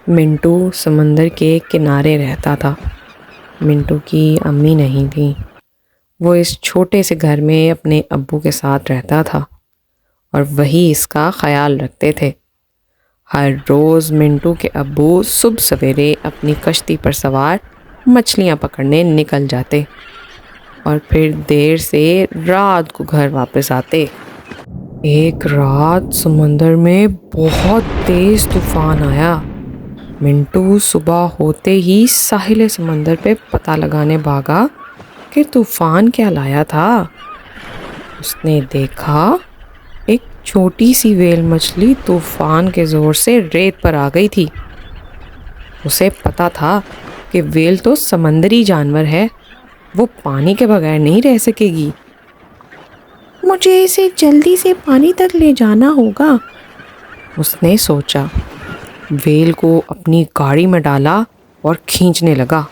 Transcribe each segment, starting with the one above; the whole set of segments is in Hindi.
मिंटू समंदर के किनारे रहता था। मिंटू की अम्मी नहीं थी। वो इस छोटे से घर में अपने अब्बू के साथ रहता था और वही इसका ख्याल रखते थे। हर रोज़ मिंटू के अब्बू सुबह सवेरे अपनी कश्ती पर सवार मछलियाँ पकड़ने निकल जाते और फिर देर से रात को घर वापस आते। एक रात समंदर में बहुत तेज़ तूफान आया। मिंटू सुबह होते ही साहिल समंदर पे पता लगाने भागा कि तूफान क्या लाया था। उसने देखा एक छोटी सी व्हेल मछली तूफान के ज़ोर से रेत पर आ गई थी। उसे पता था कि व्हेल तो समंदरी जानवर है, वो पानी के बगैर नहीं रह सकेगी। मुझे इसे जल्दी से पानी तक ले जाना होगा, उसने सोचा। व्हेल को अपनी गाड़ी में डाला और खींचने लगा।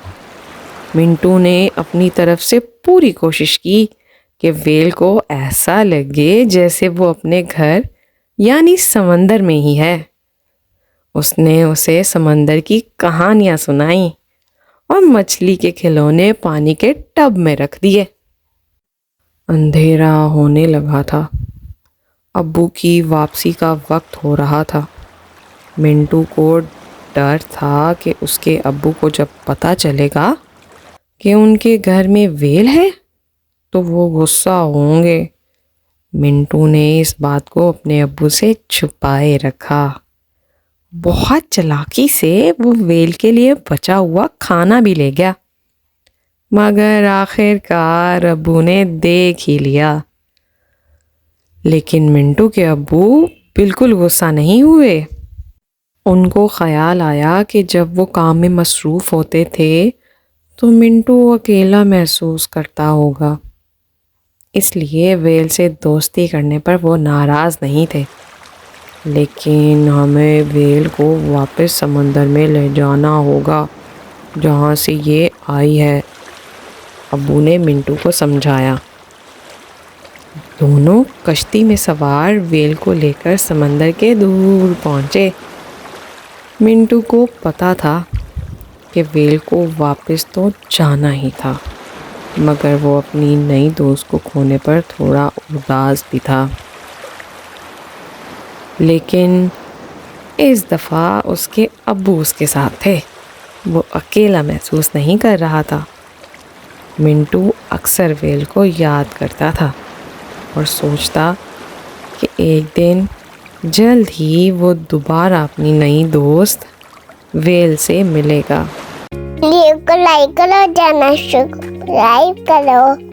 मिंटू ने अपनी तरफ से पूरी कोशिश की कि व्हेल को ऐसा लगे जैसे वो अपने घर यानी समंदर में ही है। उसने उसे समंदर की कहानियां सुनाई और मछली के खिलौने पानी के टब में रख दिए। अंधेरा होने लगा था। अब्बू की वापसी का वक्त हो रहा था। मिंटू को डर था कि उसके अब्बू को जब पता चलेगा कि उनके घर में व्हेल है तो वो गुस्सा होंगे। मिंटू ने इस बात को अपने अब्बू से छुपाए रखा। बहुत चालाकी से वो व्हेल के लिए बचा हुआ खाना भी ले गया, मगर आखिरकार अब्बू ने देख ही लिया। लेकिन मिंटू के अब्बू बिल्कुल गुस्सा नहीं हुए। उनको ख्याल आया कि जब वो काम में मसरूफ़ होते थे तो मिंटू अकेला महसूस करता होगा, इसलिए व्हेल से दोस्ती करने पर वो नाराज़ नहीं थे। लेकिन हमें व्हेल को वापस समंदर में ले जाना होगा जहाँ से ये आई है, अब्बू ने मिंटू को समझाया। दोनों कश्ती में सवार व्हेल को लेकर समंदर के दूर पहुँचे। मिंटू को पता था कि व्हेल को वापस तो जाना ही था, मगर वो अपनी नई दोस्त को खोने पर थोड़ा उदास भी था। लेकिन इस दफ़ा उसके अब्बू उसके साथ थे, वो अकेला महसूस नहीं कर रहा था। मिंटू अक्सर व्हेल को याद करता था और सोचता कि एक दिन जल्द ही वो दोबारा अपनी नई दोस्त व्हेल से मिलेगा। वीडियो को लाइक करो, चैनल सब्सक्राइब करो।